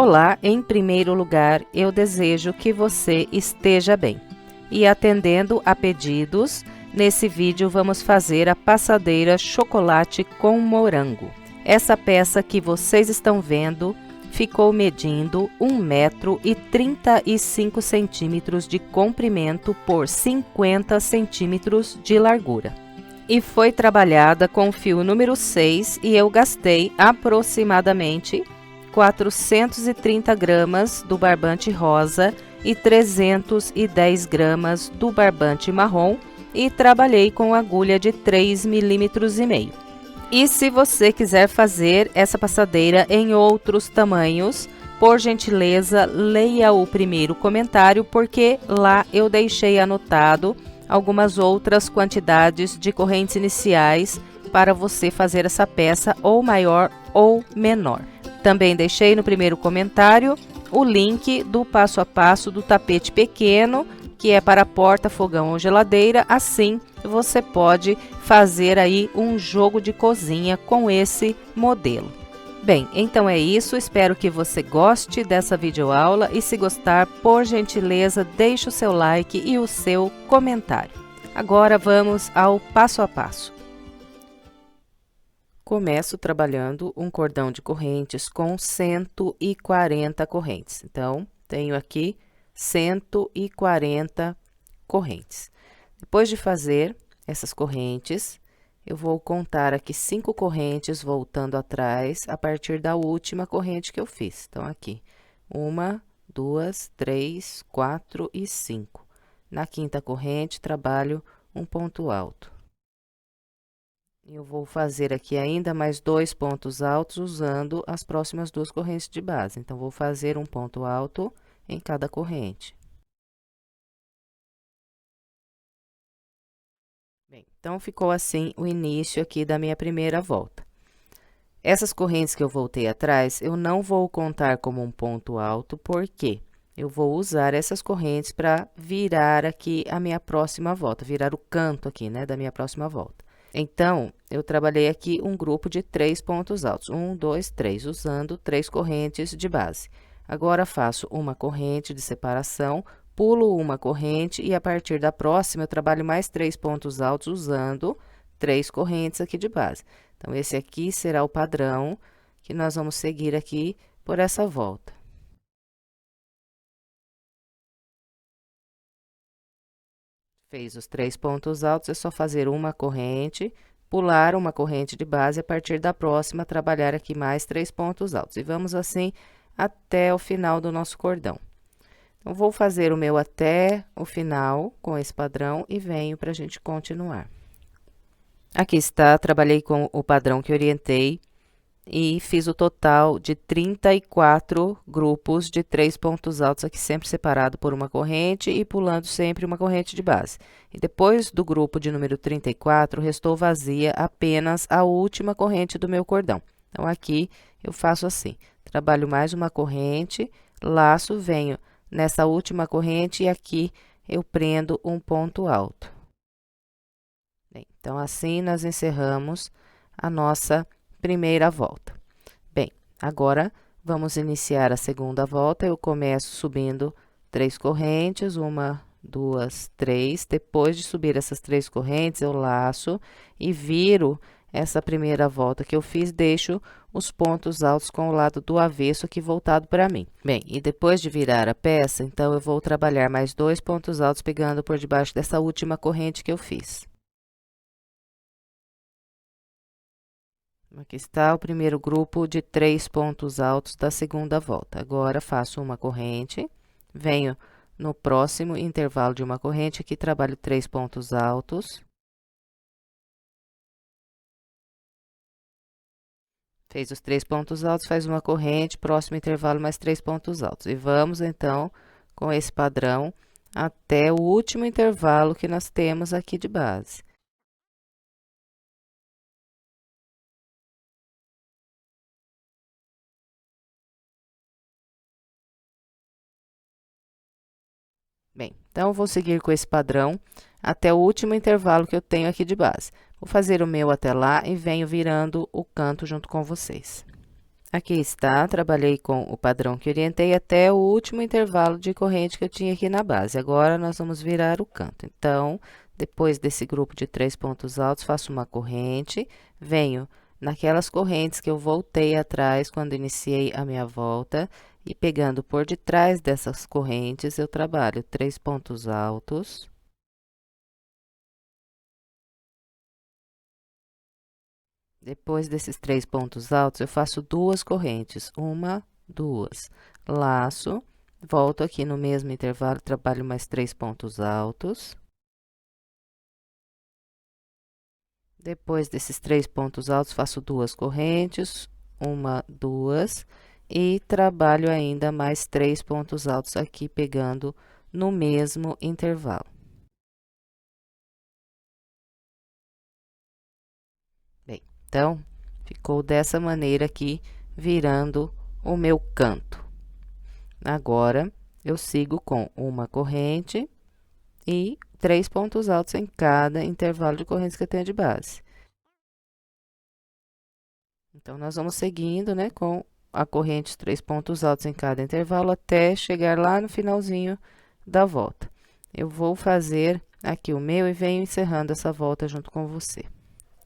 Olá, em primeiro lugar, eu desejo que você esteja bem. E atendendo a pedidos, nesse vídeo vamos fazer a passadeira chocolate com morango. Essa peça que vocês estão vendo ficou medindo 1,35 m de comprimento por 50 centímetros de largura. E foi trabalhada com fio número 6 e eu gastei aproximadamente 430 gramas do barbante rosa e 310 gramas do barbante marrom e trabalhei com agulha de 3,5 mm. E se você quiser fazer essa passadeira em outros tamanhos, por gentileza, leia o primeiro comentário, porque lá eu deixei anotado algumas outras quantidades de correntes iniciais para você fazer essa peça ou maior ou menor. Também deixei no primeiro comentário o link do passo a passo do tapete pequeno, que é para porta, fogão ou geladeira. Assim você pode fazer aí um jogo de cozinha com esse modelo. Bem, então é isso, espero que você goste dessa videoaula e se gostar, por gentileza, deixe o seu like e o seu comentário. Agora vamos ao passo a passo. Começo trabalhando um cordão de correntes com 140 correntes. Então, tenho aqui 140 correntes. Depois de fazer essas correntes, eu vou contar aqui 5 correntes voltando atrás a partir da última corrente que eu fiz. Então, aqui, 1, 2, 3, 4 e 5. Na quinta corrente, trabalho um ponto alto. Eu vou fazer aqui ainda mais 2 pontos altos usando as próximas 2 correntes de base. Então, vou fazer um ponto alto em cada corrente. Bem, então, ficou assim o início aqui da minha primeira volta. Essas correntes que eu voltei atrás, eu não vou contar como um ponto alto, porque eu vou usar essas correntes para virar aqui a minha próxima volta, virar o canto aqui, né, da minha próxima volta. Então, eu trabalhei aqui um grupo de 3 pontos altos, 1, 2, 3, usando 3 correntes de base. Agora, faço uma corrente de separação, pulo uma corrente e a partir da próxima eu trabalho mais 3 pontos altos usando 3 correntes aqui de base. Então, esse aqui será o padrão que nós vamos seguir aqui por essa volta. Fez os 3 pontos altos, é só fazer uma corrente, pular uma corrente de base, a partir da próxima, trabalhar aqui mais 3 pontos altos. E vamos assim até o final do nosso cordão. Então, vou fazer o meu até o final com esse padrão e venho para a gente continuar. Aqui está, trabalhei com o padrão que orientei e fiz o total de 34 grupos de 3 pontos altos aqui, sempre separado por uma corrente e pulando sempre uma corrente de base. E depois do grupo de número 34, restou vazia apenas a última corrente do meu cordão. Então, aqui eu faço assim, trabalho mais uma corrente, laço, venho nessa última corrente e aqui eu prendo um ponto alto. Bem, então, assim nós encerramos a nossa primeira volta. Bem, agora vamos iniciar a segunda volta. Eu começo subindo 3 correntes, 1, 2, 3. Depois de subir essas 3 correntes, eu laço e viro essa primeira volta que eu fiz, deixo os pontos altos com o lado do avesso aqui voltado para mim. Bem, e depois de virar a peça, então, eu vou trabalhar mais 2 pontos altos pegando por debaixo dessa última corrente que eu fiz. Aqui está o primeiro grupo de 3 pontos altos da segunda volta. Agora, faço uma corrente, venho no próximo intervalo de uma corrente, aqui trabalho 3 pontos altos. Fez os 3 pontos altos, faz uma corrente, próximo intervalo, mais 3 pontos altos. E vamos, então, com esse padrão, até o último intervalo que nós temos aqui de base. Bem, então, vou seguir com esse padrão até o último intervalo que eu tenho aqui de base. Vou fazer o meu até lá e venho virando o canto junto com vocês. Aqui está, trabalhei com o padrão que orientei até o último intervalo de corrente que eu tinha aqui na base. Agora, nós vamos virar o canto. Então, depois desse grupo de 3 pontos altos, faço uma corrente, venho naquelas correntes que eu voltei atrás quando iniciei a minha volta, e pegando por detrás dessas correntes, eu trabalho 3 pontos altos. Depois desses 3 pontos altos, eu faço 2 correntes, 1, 2, laço, volto aqui no mesmo intervalo, trabalho mais 3 pontos altos. Depois desses 3 pontos altos, faço 2 correntes, 1, 2, e trabalho ainda mais 3 pontos altos aqui, pegando no mesmo intervalo. Bem, então, ficou dessa maneira aqui, virando o meu canto. Agora, eu sigo com uma corrente e 3 pontos altos em cada intervalo de correntes que eu tenho de base. Então, nós vamos seguindo, né, com a corrente, os 3 pontos altos em cada intervalo, até chegar lá no finalzinho da volta. Eu vou fazer aqui o meu e venho encerrando essa volta junto com você.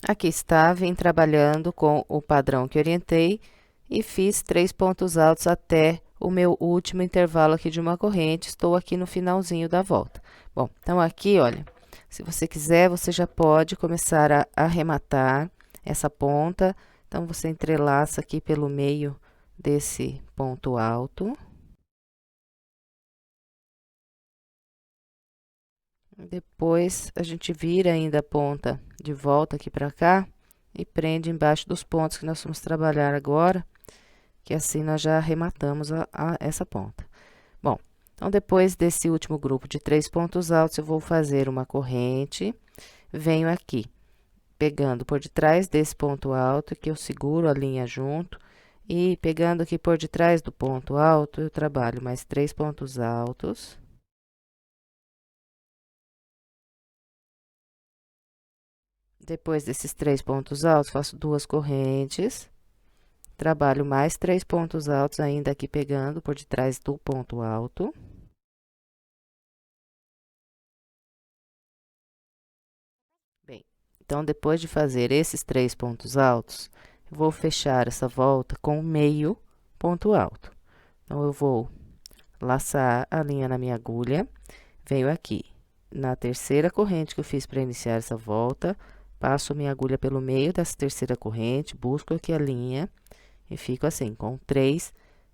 Aqui está, vim trabalhando com o padrão que orientei e fiz 3 pontos altos até o meu último intervalo aqui de uma corrente. Estou aqui no finalzinho da volta. Bom, então aqui, olha, se você quiser, você já pode começar a arrematar essa ponta. Então, você entrelaça aqui pelo meio desse ponto alto. Depois, a gente vira ainda a ponta de volta aqui para cá e prende embaixo dos pontos que nós vamos trabalhar agora, que assim nós já arrematamos essa ponta. Bom, então, depois desse último grupo de 3 pontos altos, eu vou fazer uma corrente, venho aqui, pegando por detrás desse ponto alto, que eu seguro a linha junto, e pegando aqui por detrás do ponto alto, eu trabalho mais 3 pontos altos. Depois desses 3 pontos altos, faço 2 correntes, trabalho mais 3 pontos altos, ainda aqui pegando por detrás do ponto alto. Bem, então, depois de fazer esses 3 pontos altos, eu vou fechar essa volta com meio ponto alto. Então, eu vou laçar a linha na minha agulha, venho aqui na terceira corrente que eu fiz para iniciar essa volta, passo minha agulha pelo meio dessa terceira corrente, busco aqui a linha e fico assim, com 3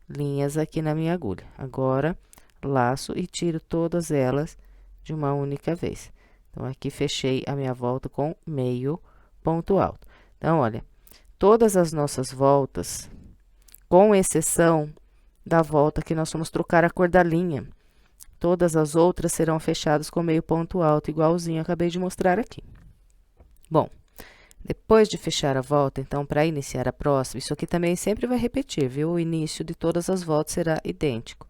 linhas aqui na minha agulha. Agora, laço e tiro todas elas de uma única vez. Então, aqui fechei a minha volta com meio ponto alto. Então, olha, todas as nossas voltas, com exceção da volta que nós vamos trocar a cor da linha, todas as outras serão fechadas com meio ponto alto, igualzinho eu acabei de mostrar aqui. Bom, depois de fechar a volta, então, para iniciar a próxima, isso aqui também sempre vai repetir, viu? O início de todas as voltas será idêntico.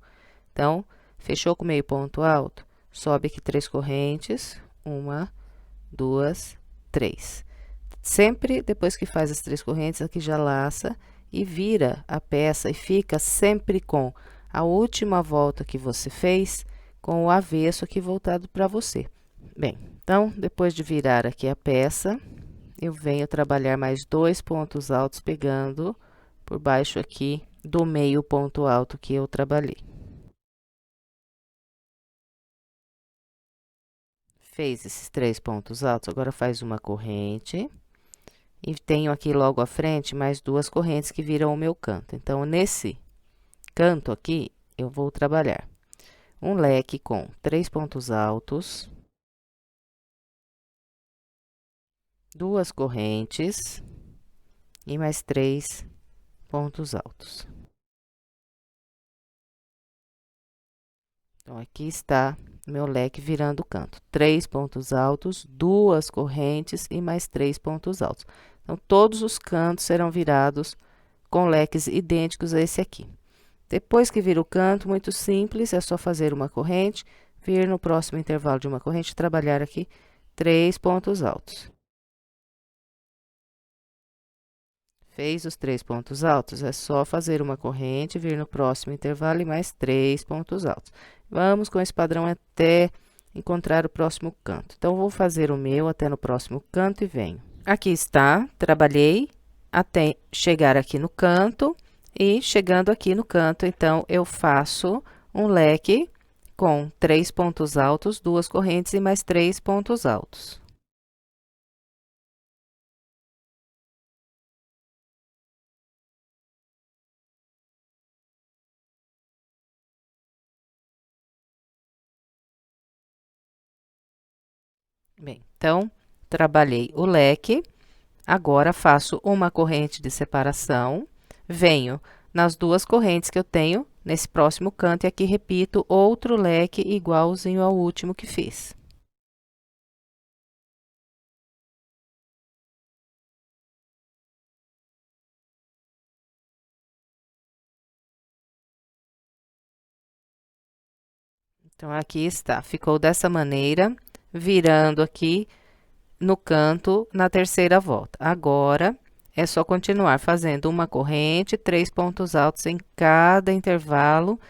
Então, fechou com meio ponto alto, sobe aqui 3 correntes, 1, 2, 3. Sempre depois que faz as 3 correntes, aqui já laça e vira a peça e fica sempre com a última volta que você fez com o avesso aqui voltado para você. Bem, então, depois de virar aqui a peça, eu venho trabalhar mais 2 pontos altos, pegando por baixo aqui do meio ponto alto que eu trabalhei. Fez esses 3 pontos altos, agora faz uma corrente. E tenho aqui logo à frente mais 2 correntes que viram o meu canto. Então, nesse canto aqui, eu vou trabalhar um leque com 3 pontos altos, 2 correntes e mais 3 pontos altos. Então, aqui está meu leque virando o canto. 3 pontos altos, 2 correntes e mais 3 pontos altos. Então, todos os cantos serão virados com leques idênticos a esse aqui. Depois que vira o canto, muito simples, é só fazer uma corrente, vir no próximo intervalo de uma corrente, trabalhar aqui 3 pontos altos. Fez os 3 pontos altos, é só fazer uma corrente, vir no próximo intervalo e mais 3 pontos altos. Vamos com esse padrão até encontrar o próximo canto. Então, vou fazer o meu até no próximo canto e venho. Aqui está, trabalhei até chegar aqui no canto e chegando aqui no canto, então, eu faço um leque com 3 pontos altos, 2 correntes e mais 3 pontos altos. Bem, então, trabalhei o leque, agora faço uma corrente de separação, venho nas 2 correntes que eu tenho nesse próximo canto e aqui repito outro leque igualzinho ao último que fiz. Então, aqui está, ficou dessa maneira, virando aqui no canto na terceira volta. Agora, é só continuar fazendo uma corrente, 3 pontos altos em cada intervalo.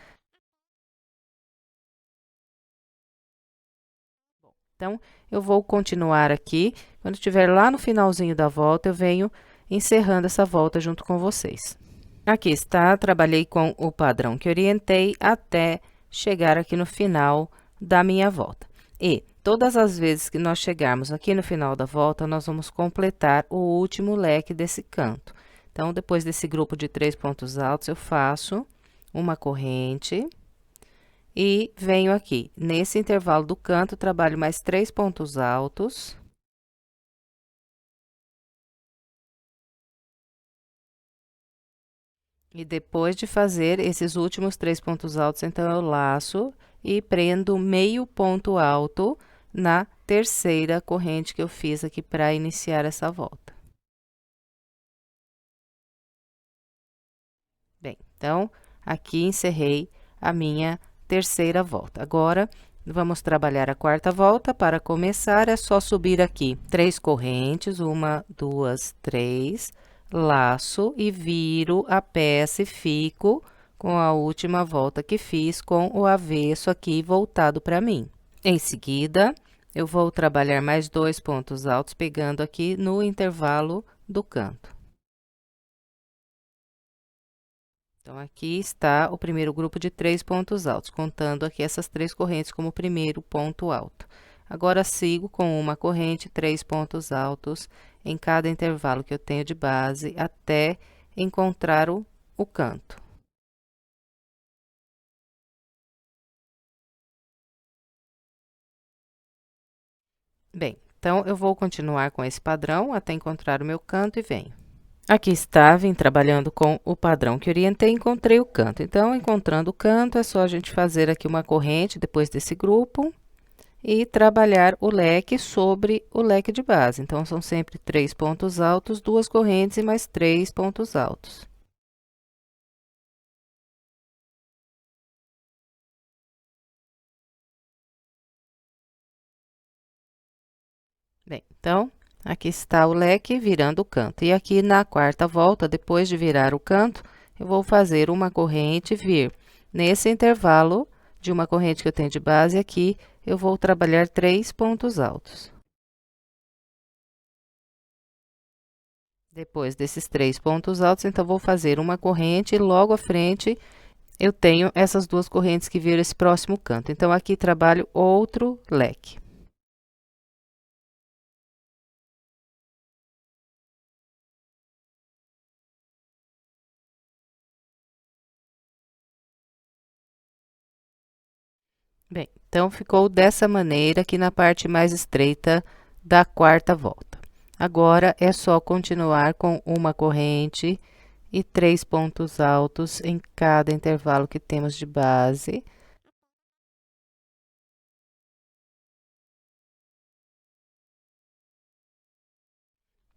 Então, eu vou continuar aqui. Quando estiver lá no finalzinho da volta, eu venho encerrando essa volta junto com vocês. Aqui está, trabalhei com o padrão que orientei até chegar aqui no final da minha volta. E todas as vezes que nós chegarmos aqui no final da volta, nós vamos completar o último leque desse canto. Então, depois desse grupo de 3 pontos altos, eu faço uma corrente e venho aqui. Nesse intervalo do canto, trabalho mais 3 pontos altos. E depois de fazer esses últimos 3 pontos altos, então, eu laço e prendo meio ponto alto na terceira corrente que eu fiz aqui para iniciar essa volta. Bem, então, aqui encerrei a minha terceira volta. Agora, vamos trabalhar a quarta volta. Para começar, é só subir aqui 3 correntes, 1, 2, 3, laço e viro a peça e fico com a última volta que fiz com o avesso aqui voltado para mim. Em seguida, eu vou trabalhar mais 2 pontos altos, pegando aqui no intervalo do canto. Então, aqui está o primeiro grupo de 3 pontos altos, contando aqui essas 3 correntes como primeiro ponto alto. Agora, sigo com uma corrente, 3 pontos altos em cada intervalo que eu tenho de base, até encontrar o canto. Bem, então, eu vou continuar com esse padrão até encontrar o meu canto e venho. Aqui está, vim trabalhando com o padrão que orientei, encontrei o canto. Então, encontrando o canto, é só a gente fazer aqui uma corrente depois desse grupo e trabalhar o leque sobre o leque de base. Então, são sempre 3 pontos altos, 2 correntes e mais 3 pontos altos. Bem, então, aqui está o leque virando o canto. E aqui na quarta volta, depois de virar o canto, eu vou fazer uma corrente, vir nesse intervalo de uma corrente que eu tenho de base aqui, eu vou trabalhar 3 pontos altos. Depois desses 3 pontos altos, então, vou fazer uma corrente e logo à frente eu tenho essas 2 correntes que viram esse próximo canto. Então, aqui trabalho outro leque. Bem, então, ficou dessa maneira aqui na parte mais estreita da quarta volta. Agora, é só continuar com uma corrente e 3 pontos altos em cada intervalo que temos de base.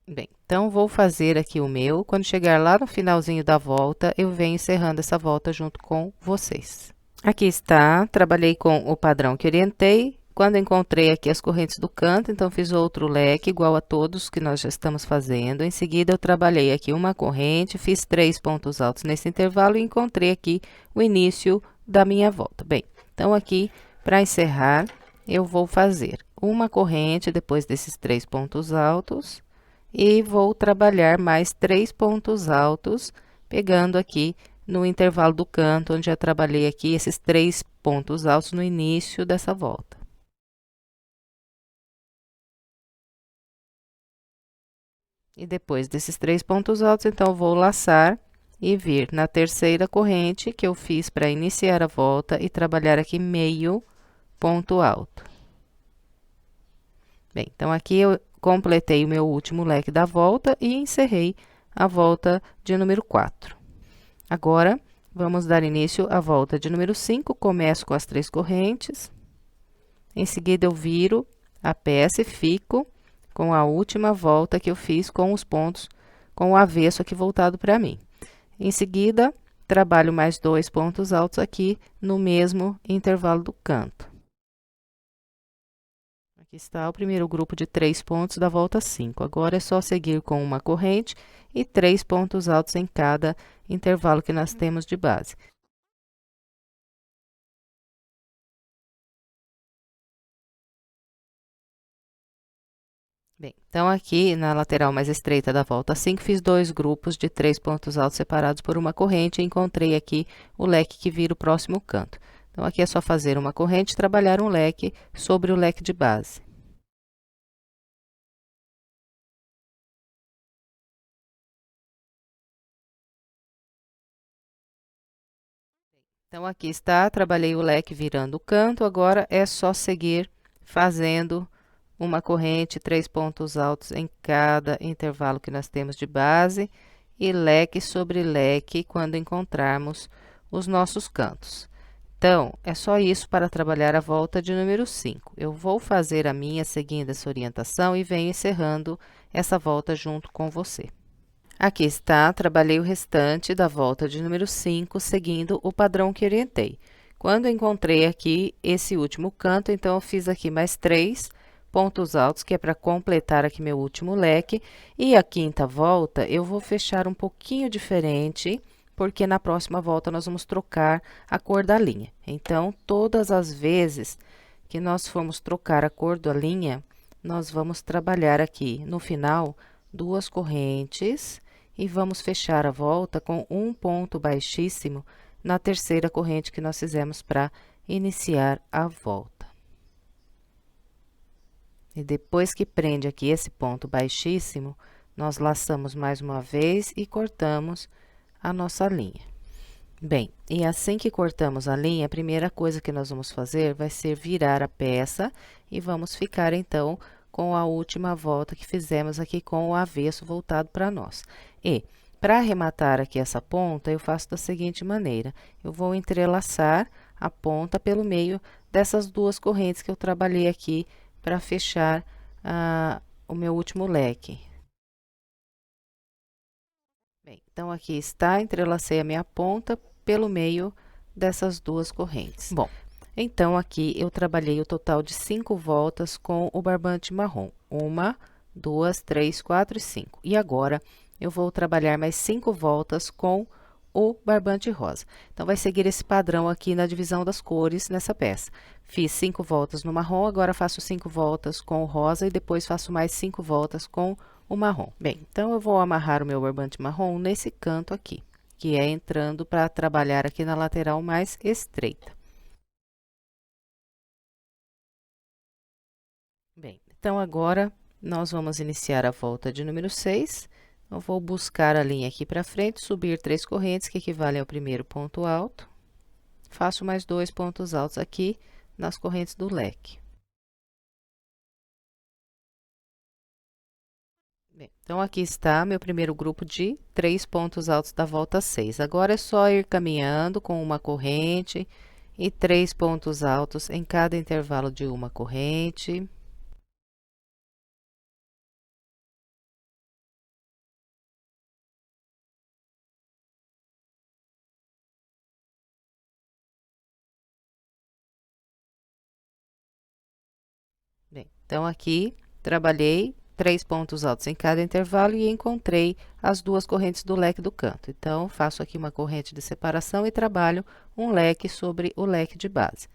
Bem, então, vou fazer aqui o meu. Quando chegar lá no finalzinho da volta, eu venho encerrando essa volta junto com vocês. Aqui está, trabalhei com o padrão que orientei, quando encontrei aqui as correntes do canto, então fiz outro leque igual a todos que nós já estamos fazendo. Em seguida, eu trabalhei aqui uma corrente, fiz 3 pontos altos nesse intervalo e encontrei aqui o início da minha volta. Bem, então aqui, para encerrar, eu vou fazer uma corrente depois desses 3 pontos altos e vou trabalhar mais 3 pontos altos, pegando aqui no intervalo do canto, onde eu trabalhei aqui esses 3 pontos altos no início dessa volta. E depois desses 3 pontos altos, então, eu vou laçar e vir na terceira corrente que eu fiz para iniciar a volta e trabalhar aqui meio ponto alto. Bem, então, aqui eu completei o meu último leque da volta e encerrei a volta de número 4. Agora, vamos dar início à volta de número 5. Começo com as 3 correntes. Em seguida, eu viro a peça e fico com a última volta que eu fiz com os pontos, com o avesso aqui voltado para mim. Em seguida, trabalho mais 2 pontos altos aqui no mesmo intervalo do canto. Aqui está o primeiro grupo de 3 pontos da volta 5. Agora, é só seguir com uma corrente e 3 pontos altos em cada intervalo que nós temos de base. Bem, então, aqui na lateral mais estreita da volta 5, fiz 2 grupos de 3 pontos altos separados por uma corrente e encontrei aqui o leque que vira o próximo canto. Então, aqui é só fazer uma corrente e trabalhar um leque sobre o leque de base. Então, aqui está, trabalhei o leque virando o canto, agora é só seguir fazendo uma corrente, 3 pontos altos em cada intervalo que nós temos de base e leque sobre leque quando encontrarmos os nossos cantos. Então, é só isso para trabalhar a volta de número 5. Eu vou fazer a minha seguindo essa orientação e venho encerrando essa volta junto com você. Aqui está, trabalhei o restante da volta de número 5, seguindo o padrão que orientei. Quando encontrei aqui esse último canto, então, eu fiz aqui mais 3 pontos altos, que é para completar aqui meu último leque. E a quinta volta, eu vou fechar um pouquinho diferente, porque na próxima volta nós vamos trocar a cor da linha. Então, todas as vezes que nós formos trocar a cor da linha, nós vamos trabalhar aqui no final 2 correntes e vamos fechar a volta com um ponto baixíssimo na terceira corrente que nós fizemos para iniciar a volta. E depois que prende aqui esse ponto baixíssimo, nós laçamos mais uma vez e cortamos a nossa linha. Bem, e assim que cortamos a linha, a primeira coisa que nós vamos fazer vai ser virar a peça e vamos ficar, então, com a última volta que fizemos aqui com o avesso voltado para nós. E, para arrematar aqui essa ponta, eu faço da seguinte maneira. Eu vou entrelaçar a ponta pelo meio dessas 2 correntes que eu trabalhei aqui para fechar o meu último leque. Bem, então, aqui está, entrelacei a minha ponta pelo meio dessas 2 correntes. Bom, então, aqui eu trabalhei o total de 5 voltas com o barbante marrom. 1, 2, 3, 4 e 5. E agora, eu vou trabalhar mais 5 voltas com o barbante rosa. Então, vai seguir esse padrão aqui na divisão das cores nessa peça. Fiz 5 voltas no marrom, agora faço 5 voltas com o rosa e depois faço mais 5 voltas com o marrom. Bem, então, eu vou amarrar o meu barbante marrom nesse canto aqui, que é entrando para trabalhar aqui na lateral mais estreita. Bem, então, agora, nós vamos iniciar a volta de número 6. Eu vou buscar a linha aqui para frente, subir 3 correntes, que equivalem ao primeiro ponto alto. Faço mais 2 pontos altos aqui nas correntes do leque. Bem, então, aqui está meu primeiro grupo de 3 pontos altos da volta 6. Agora, é só ir caminhando com uma corrente e 3 pontos altos em cada intervalo de uma corrente. Bem, então aqui trabalhei 3 pontos altos em cada intervalo e encontrei as duas correntes do leque do canto. Então, faço aqui uma corrente de separação e trabalho um leque sobre o leque de base.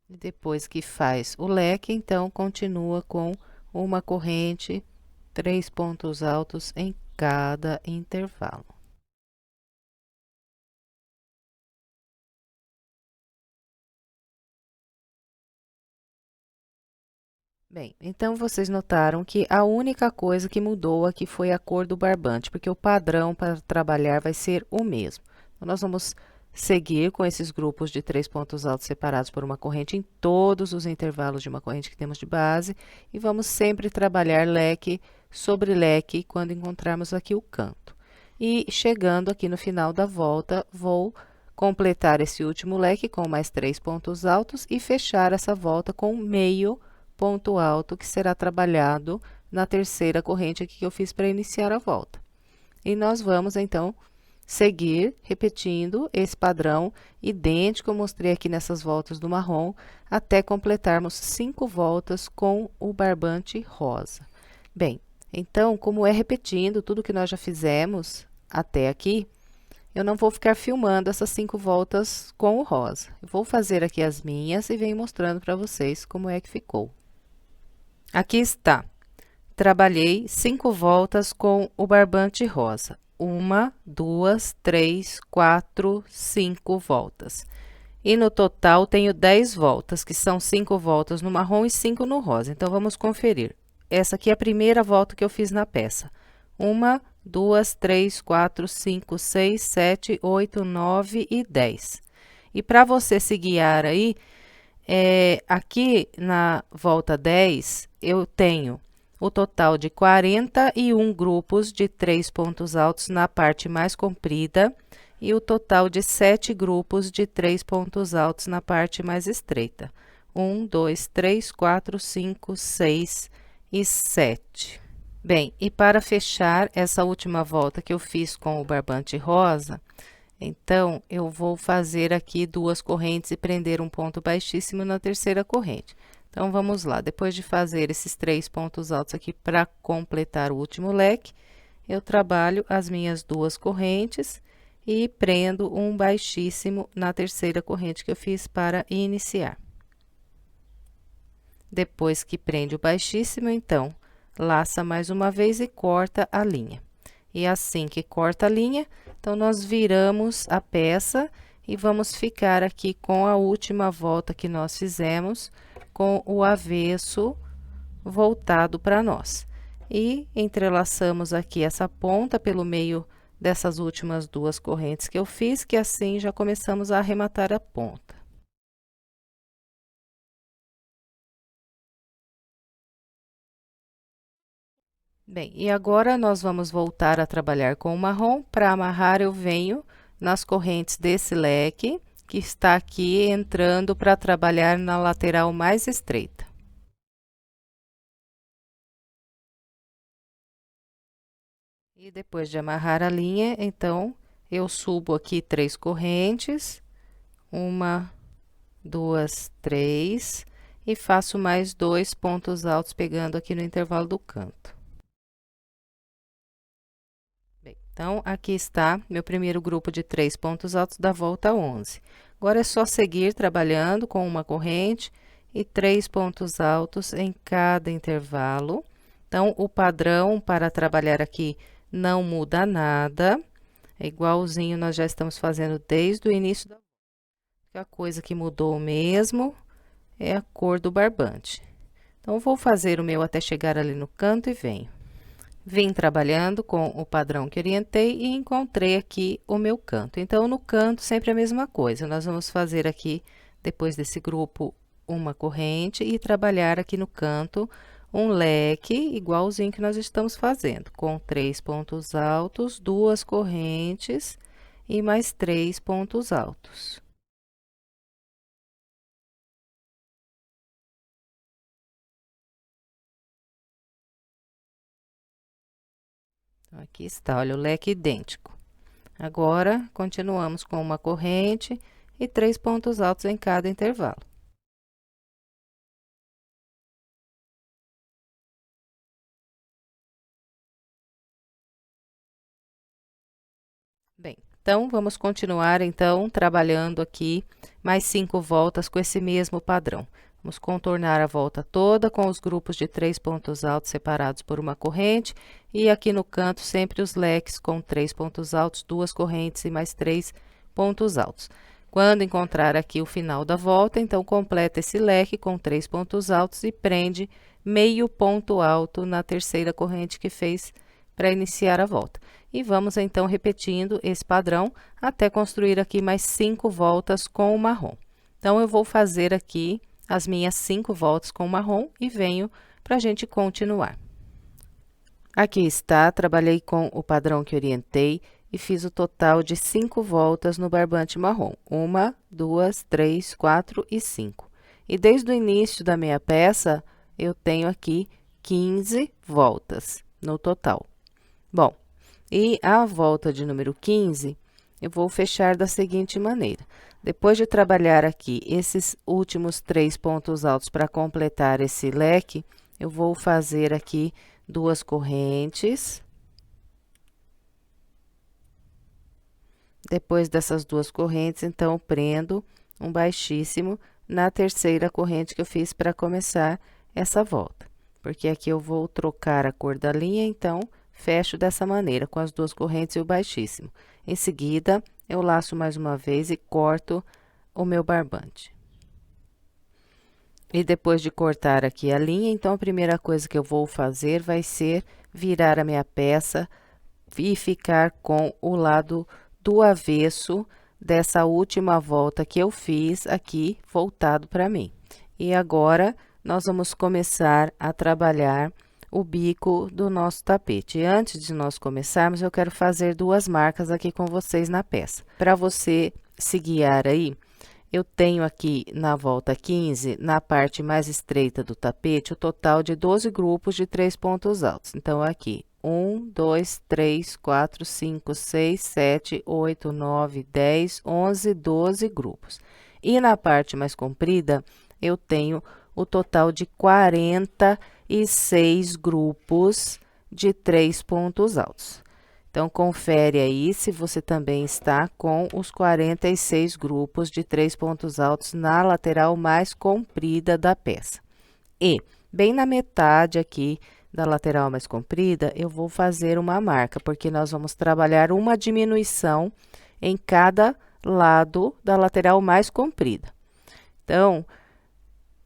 E depois que faz o leque, então, continua com uma corrente, 3 pontos altos em cada intervalo. Bem, então vocês notaram que a única coisa que mudou aqui foi a cor do barbante, porque o padrão para trabalhar vai ser o mesmo. Então, nós vamos seguir com esses grupos de 3 pontos altos separados por uma corrente em todos os intervalos de uma corrente que temos de base, e vamos sempre trabalhar leque sobre leque quando encontrarmos aqui o canto. E chegando aqui no final da volta, vou completar esse último leque com mais 3 pontos altos e fechar essa volta com meio ponto alto, que será trabalhado na terceira corrente aqui que eu fiz para iniciar a volta. E nós vamos, então, seguir repetindo esse padrão idêntico que eu mostrei aqui nessas voltas do marrom, até completarmos 5 voltas com o barbante rosa. Bem, então, como é repetindo tudo que nós já fizemos até aqui, eu não vou ficar filmando essas 5 voltas com o rosa. Eu vou fazer aqui as minhas e venho mostrando para vocês como é que ficou. Aqui está. Trabalhei 5 voltas com o barbante rosa. 1, 2, 3, 4, 5 voltas. E no total tenho 10 voltas, que são 5 voltas no marrom e 5 no rosa. Então, vamos conferir. Essa aqui é a primeira volta que eu fiz na peça. 1, 2, 3, 4, 5, 6, 7, 8, 9 e 10. E para você se guiar aí, aqui na volta 10, eu tenho o total de 41 grupos de 3 pontos altos na parte mais comprida e o total de 7 grupos de 3 pontos altos na parte mais estreita. 1, 2, 3, 4, 5, 6 e 7. Bem, e para fechar essa última volta que eu fiz com o barbante rosa, então, eu vou fazer aqui 2 correntes e prender um ponto baixíssimo na terceira corrente. Então, vamos lá. Depois de fazer esses 3 pontos altos aqui para completar o último leque, eu trabalho as minhas 2 correntes e prendo um baixíssimo na terceira corrente que eu fiz para iniciar. Depois que prende o baixíssimo, então, laça mais uma vez e corta a linha. E assim que corta a linha, então, nós viramos a peça e vamos ficar aqui com a última volta que nós fizemos, com o avesso voltado para nós. E entrelaçamos aqui essa ponta pelo meio dessas últimas 2 correntes que eu fiz, que assim já começamos a arrematar a ponta. Bem, e agora nós vamos voltar a trabalhar com o marrom. Para amarrar, eu venho nas correntes desse leque, que está aqui entrando para trabalhar na lateral mais estreita. E depois de amarrar a linha, então, eu subo aqui 3 correntes, 1, 2, 3, e faço mais 2 pontos altos pegando aqui no intervalo do canto. Então, aqui está meu primeiro grupo de 3 pontos altos da volta 11. Agora, é só seguir trabalhando com uma corrente e 3 pontos altos em cada intervalo. Então, o padrão para trabalhar aqui não muda nada. É igualzinho nós já estamos fazendo desde o início da volta. A coisa que mudou mesmo é a cor do barbante. Então, vou fazer o meu até chegar ali no canto e venho. Vim trabalhando com o padrão que orientei e encontrei aqui o meu canto. Então, no canto, sempre a mesma coisa. Nós vamos fazer aqui, depois desse grupo, uma corrente e trabalhar aqui no canto um leque, igualzinho que nós estamos fazendo, com 3 pontos altos, 2 correntes e mais 3 pontos altos. Então, aqui está, olha, o leque idêntico. Agora, continuamos com uma corrente e 3 pontos altos em cada intervalo. Bem, então, vamos continuar, então, trabalhando aqui mais 5 voltas com esse mesmo padrão. Vamos contornar a volta toda com os grupos de 3 pontos altos separados por uma corrente. E aqui no canto, sempre os leques com 3 pontos altos, 2 correntes e mais 3 pontos altos. Quando encontrar aqui o final da volta, então, completa esse leque com 3 pontos altos e prende meio ponto alto na terceira corrente que fez para iniciar a volta. E vamos, então, repetindo esse padrão até construir aqui mais 5 voltas com o marrom. Então, eu vou fazer aqui as minhas 5 voltas com o marrom e venho para a gente continuar. Aqui está, trabalhei com o padrão que orientei e fiz o total de 5 voltas no barbante marrom. 1, 2, 3, 4 e 5. E desde o início da minha peça, eu tenho aqui 15 voltas no total. Bom, e a volta de número 15, eu vou fechar da seguinte maneira. Depois de trabalhar aqui esses últimos 3 pontos altos para completar esse leque, eu vou fazer aqui 2 correntes. Depois dessas 2 correntes, então, eu prendo um baixíssimo na terceira corrente que eu fiz para começar essa volta. Porque aqui eu vou trocar a cor da linha, então, fecho dessa maneira, com as 2 correntes e o baixíssimo. Em seguida, eu laço mais uma vez e corto o meu barbante. E depois de cortar aqui a linha, então, a primeira coisa que eu vou fazer vai ser virar a minha peça e ficar com o lado do avesso dessa última volta que eu fiz aqui, voltado para mim. E agora, nós vamos começar a trabalhar o bico do nosso tapete. E antes de nós começarmos, eu quero fazer 2 marcas aqui com vocês na peça. Para você se guiar aí, eu tenho aqui na volta 15, na parte mais estreita do tapete, o total de 12 grupos de 3 pontos altos. Então, aqui, 1, 2, 3, 4, 5, 6, 7, 8, 9, 10, 11, 12 grupos. E na parte mais comprida, eu tenho o total de 46 grupos de 3 pontos altos. Então, confere aí se você também está com os 46 grupos de 3 pontos altos na lateral mais comprida da peça. E, bem na metade aqui da lateral mais comprida, eu vou fazer uma marca, porque nós vamos trabalhar uma diminuição em cada lado da lateral mais comprida. Então,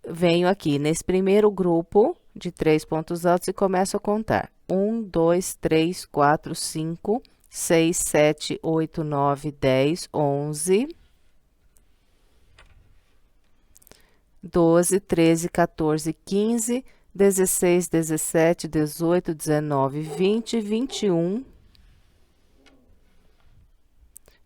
venho aqui nesse primeiro grupo de 3 pontos altos e começo a contar. 1, 2, 3, 4, 5, 6, 7, 8, 9, 10, 11, 12, 13, 14, 15, 16, 17, 18, 19, 20, 21,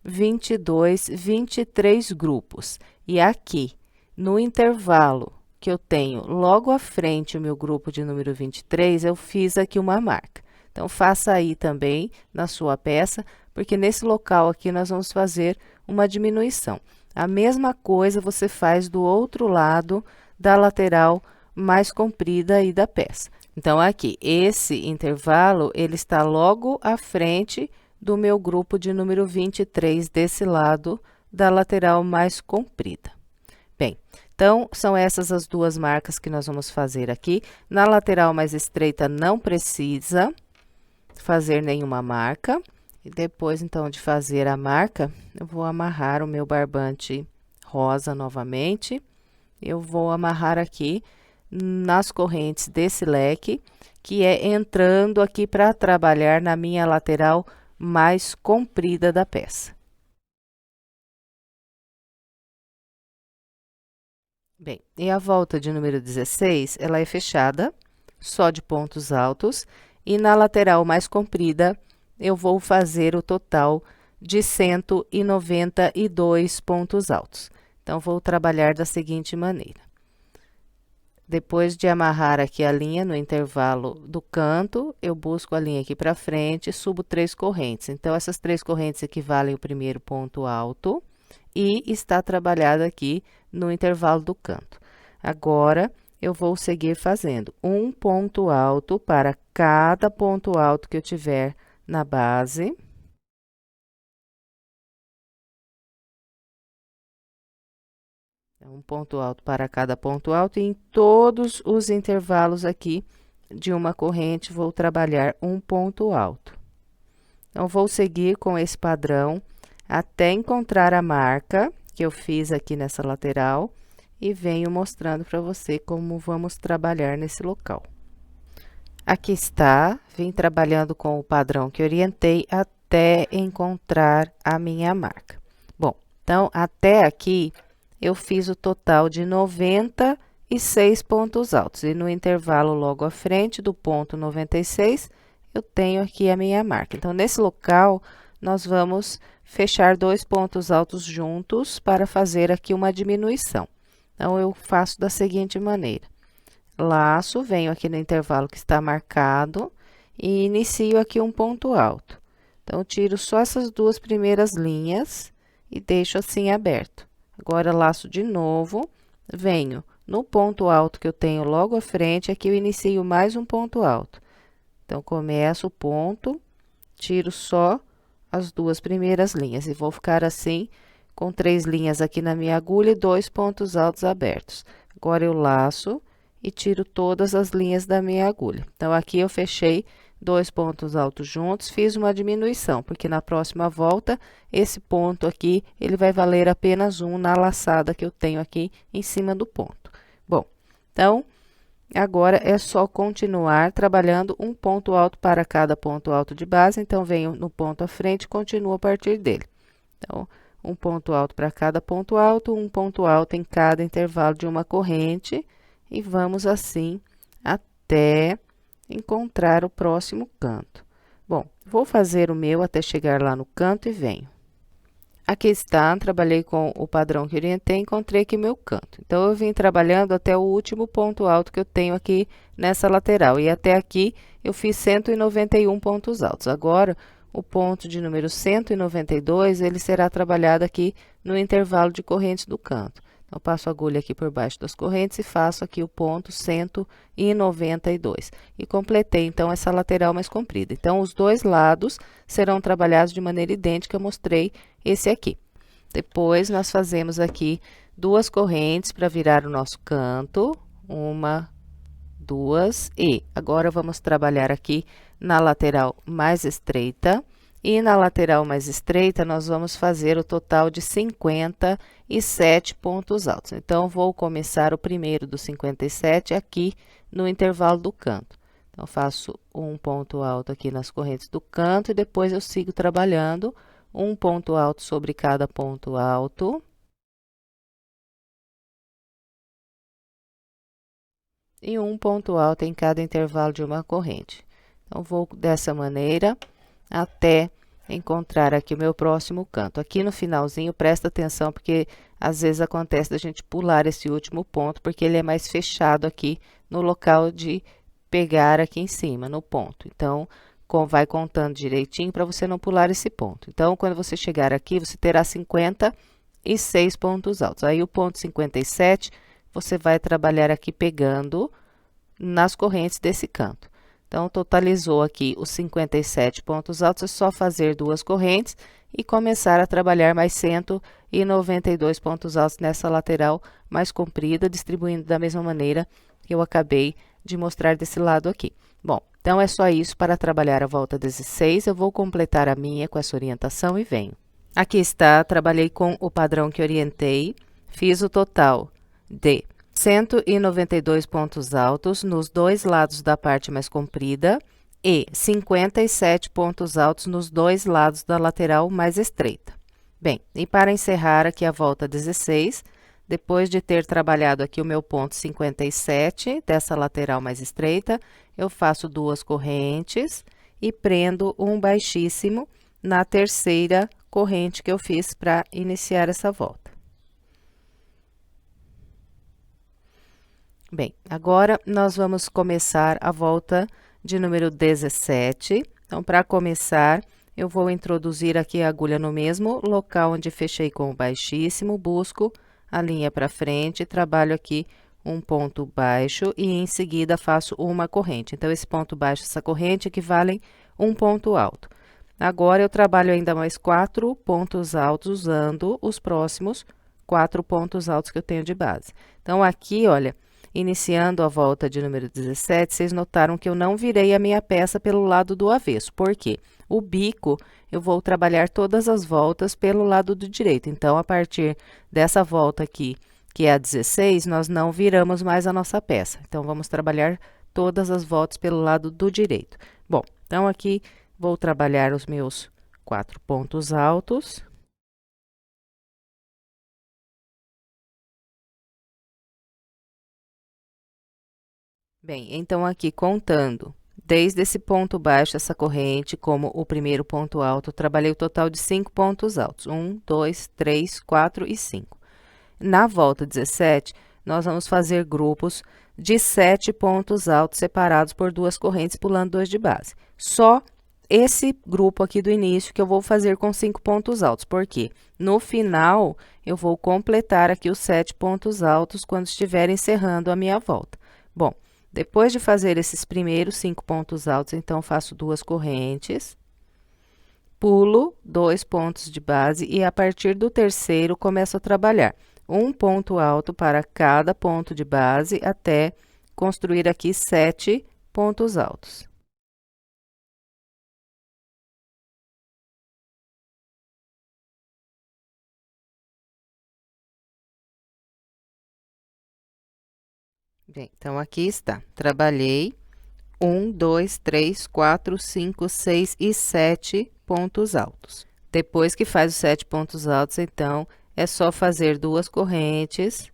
22, 23 grupos. E aqui, no intervalo que eu tenho logo à frente o meu grupo de número 23, eu fiz aqui uma marca. Então, faça aí também na sua peça, porque nesse local aqui nós vamos fazer uma diminuição. A mesma coisa você faz do outro lado da lateral mais comprida aí da peça. Então, aqui, esse intervalo, ele está logo à frente do meu grupo de número 23, desse lado da lateral mais comprida. Bem, então, são essas as 2 marcas que nós vamos fazer aqui. Na lateral mais estreita, não precisa fazer nenhuma marca. E depois, então, de fazer a marca, eu vou amarrar o meu barbante rosa novamente. Eu vou amarrar aqui nas correntes desse leque, que é entrando aqui para trabalhar na minha lateral mais comprida da peça. Bem, e a volta de número 16, ela é fechada, só de pontos altos, e na lateral mais comprida, eu vou fazer o total de 192 pontos altos. Então, vou trabalhar da seguinte maneira. Depois de amarrar aqui a linha no intervalo do canto, eu busco a linha aqui para frente e subo 3 correntes. Então, essas 3 correntes equivalem ao primeiro ponto alto e está trabalhado aqui no intervalo do canto. Agora, eu vou seguir fazendo um ponto alto para cada ponto alto que eu tiver na base. Um ponto alto para cada ponto alto e em todos os intervalos aqui de uma corrente, vou trabalhar um ponto alto. Então, vou seguir com esse padrão até encontrar a marca que eu fiz aqui nessa lateral e venho mostrando para você como vamos trabalhar nesse local. Aqui está, vim trabalhando com o padrão que orientei até encontrar a minha marca. Bom, então, até aqui, eu fiz o total de 96 pontos altos. E no intervalo logo à frente do ponto 96, eu tenho aqui a minha marca. Então, nesse local, nós vamos fechar 2 pontos altos juntos para fazer aqui uma diminuição. Então, eu faço da seguinte maneira. Laço, venho aqui no intervalo que está marcado e inicio aqui um ponto alto. Então, tiro só essas 2 primeiras linhas e deixo assim aberto. Agora, laço de novo, venho no ponto alto que eu tenho logo à frente, aqui eu inicio mais um ponto alto. Então, começo o ponto, tiro só as 2 primeiras linhas e vou ficar assim, com 3 linhas aqui na minha agulha e 2 pontos altos abertos. Agora, eu laço e tiro todas as linhas da minha agulha. Então, aqui eu fechei 2 pontos altos juntos, fiz uma diminuição, porque na próxima volta, esse ponto aqui, ele vai valer apenas 1 na laçada que eu tenho aqui em cima do ponto. Bom, então, agora é só continuar trabalhando um ponto alto para cada ponto alto de base, então, venho no ponto à frente e continuo a partir dele. Então, um ponto alto para cada ponto alto, um ponto alto em cada intervalo de uma corrente, e vamos assim até encontrar o próximo canto. Bom, vou fazer o meu até chegar lá no canto e venho. Aqui está, trabalhei com o padrão que orientei, encontrei aqui meu canto. Então, eu vim trabalhando até o último ponto alto que eu tenho aqui nessa lateral. E até aqui, eu fiz 191 pontos altos. Agora, o ponto de número 192, ele será trabalhado aqui no intervalo de correntes do canto. Então, passo a agulha aqui por baixo das correntes e faço aqui o ponto 192. E completei, então, essa lateral mais comprida. Então, os 2 lados serão trabalhados de maneira idêntica, eu mostrei esse aqui. Depois, nós fazemos aqui 2 correntes para virar o nosso canto. 1, 2 e agora, vamos trabalhar aqui na lateral mais estreita. E na lateral mais estreita, nós vamos fazer o total de 57 pontos altos. Então, vou começar o primeiro dos 57 aqui no intervalo do canto. Então, faço um ponto alto aqui nas correntes do canto e depois eu sigo trabalhando um ponto alto sobre cada ponto alto. E um ponto alto em cada intervalo de uma corrente. Então, vou dessa maneira até encontrar aqui o meu próximo canto. Aqui no finalzinho, presta atenção, porque às vezes acontece da gente pular esse último ponto, porque ele é mais fechado aqui no local de pegar aqui em cima, no ponto. Então, vai contando direitinho para você não pular esse ponto. Então, quando você chegar aqui, você terá 56 pontos altos. Aí, o ponto 57, você vai trabalhar aqui pegando nas correntes desse canto. Então, totalizou aqui os 57 pontos altos, é só fazer 2 correntes e começar a trabalhar mais 192 pontos altos nessa lateral mais comprida, distribuindo da mesma maneira que eu acabei de mostrar desse lado aqui. Bom, então, é só isso para trabalhar a volta 16, eu vou completar a minha com essa orientação e venho. Aqui está, trabalhei com o padrão que orientei, fiz o total de 192 pontos altos nos 2 lados da parte mais comprida e 57 pontos altos nos 2 lados da lateral mais estreita. Bem, e para encerrar aqui a volta 16, depois de ter trabalhado aqui o meu ponto 57 dessa lateral mais estreita, eu faço 2 correntes e prendo um baixíssimo na terceira corrente que eu fiz para iniciar essa volta. Bem, agora nós vamos começar a volta de número 17. Então, para começar, eu vou introduzir aqui a agulha no mesmo local onde fechei com o baixíssimo, busco a linha para frente, trabalho aqui um ponto baixo e em seguida faço uma corrente. Então, esse ponto baixo, essa corrente equivalem um ponto alto. Agora, eu trabalho ainda mais 4 pontos altos usando os próximos 4 pontos altos que eu tenho de base. Então, aqui, olha, iniciando a volta de número 17, vocês notaram que eu não virei a minha peça pelo lado do avesso. Por quê? O bico, eu vou trabalhar todas as voltas pelo lado do direito. Então, a partir dessa volta aqui, que é a 16, nós não viramos mais a nossa peça. Então, vamos trabalhar todas as voltas pelo lado do direito. Bom, então, aqui vou trabalhar os meus 4 pontos altos. Bem, então, aqui contando, desde esse ponto baixo, essa corrente, como o primeiro ponto alto, trabalhei o total de 5 pontos altos. 1, 2, 3, 4 e 5. Na volta 17, nós vamos fazer grupos de 7 pontos altos separados por 2 correntes, pulando 2 de base. Só esse grupo aqui do início que eu vou fazer com 5 pontos altos, porque no final eu vou completar aqui os 7 pontos altos quando estiver encerrando a minha volta. Bom, depois de fazer esses primeiros 5 pontos altos, então, faço 2 correntes, pulo 2 pontos de base e, a partir do terceiro, começo a trabalhar um ponto alto para cada ponto de base, até construir aqui 7 pontos altos. Bem, então, aqui está. Trabalhei 1, 2, 3, 4, 5, 6 e 7 pontos altos. Depois que faz os 7 pontos altos, então, é só fazer 2 correntes.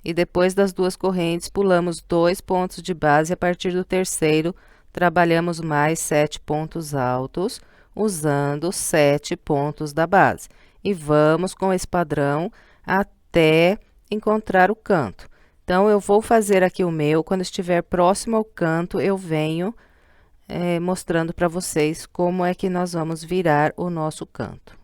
E depois das 2 correntes, pulamos 2 pontos de base. A partir do terceiro, trabalhamos mais 7 pontos altos, usando 7 pontos da base. E vamos com esse padrão até encontrar o canto. Então, eu vou fazer aqui o meu, quando estiver próximo ao canto, eu venho mostrando para vocês como é que nós vamos virar o nosso canto.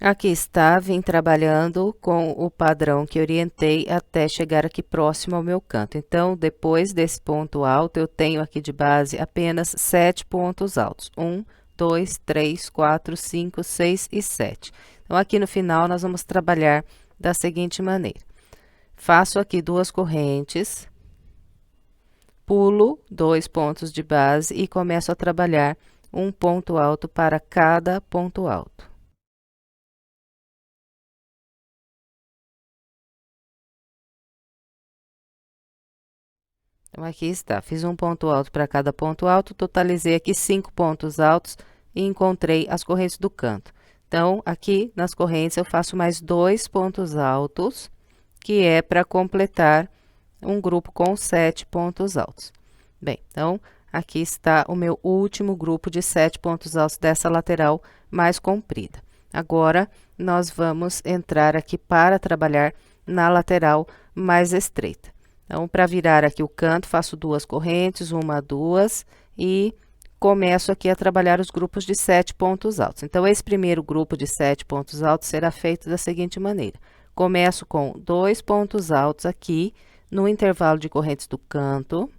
Aqui está, vim trabalhando com o padrão que orientei até chegar aqui próximo ao meu canto. Então, depois desse ponto alto, eu tenho aqui de base apenas 7 pontos altos. 1, 2, 3, 4, 5, 6 e 7. Então, aqui no final, nós vamos trabalhar da seguinte maneira. Faço aqui 2 correntes, pulo 2 pontos de base e começo a trabalhar um ponto alto para cada ponto alto. Então, aqui está, fiz um ponto alto para cada ponto alto, totalizei aqui 5 pontos altos e encontrei as correntes do canto. Então, aqui nas correntes eu faço mais 2 pontos altos, que é para completar um grupo com 7 pontos altos. Bem, então, aqui está o meu último grupo de 7 pontos altos dessa lateral mais comprida. Agora, nós vamos entrar aqui para trabalhar na lateral mais estreita. Então, para virar aqui o canto, faço 2 correntes, 1, 2, e começo aqui a trabalhar os grupos de 7 pontos altos. Então, esse primeiro grupo de 7 pontos altos será feito da seguinte maneira. Começo com 2 pontos altos aqui, no intervalo de correntes do canto.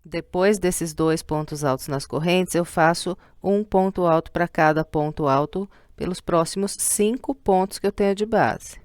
Depois desses 2 pontos altos nas correntes, eu faço um ponto alto para cada ponto alto pelos próximos 5 pontos que eu tenho de base.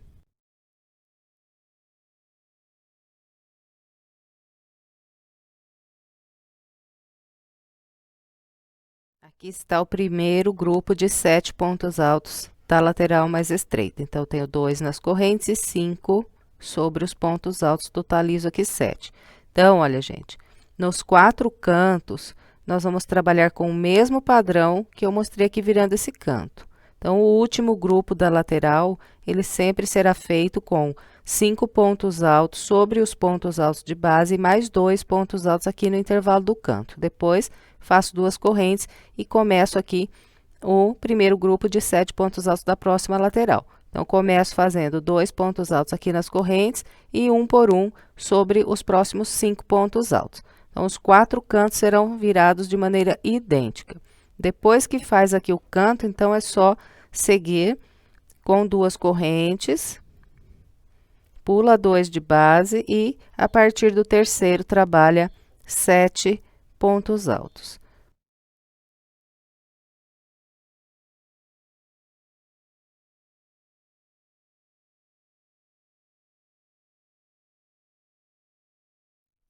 Aqui está o primeiro grupo de 7 pontos altos da lateral mais estreita. Então, eu tenho 2 nas correntes e 5 sobre os pontos altos, totalizo aqui 7. Então, olha, gente, nos 4 cantos, nós vamos trabalhar com o mesmo padrão que eu mostrei aqui virando esse canto. Então, o último grupo da lateral, ele sempre será feito com 5 pontos altos sobre os pontos altos de base e mais 2 pontos altos aqui no intervalo do canto. Depois, faço 2 correntes e começo aqui o primeiro grupo de 7 pontos altos da próxima lateral. Então, começo fazendo 2 pontos altos aqui nas correntes e um por um sobre os próximos 5 pontos altos. Então, os 4 cantos serão virados de maneira idêntica. Depois que faz aqui o canto, então, é só seguir com 2 correntes, pula 2 de base e, a partir do terceiro, trabalha 7 pontos altos.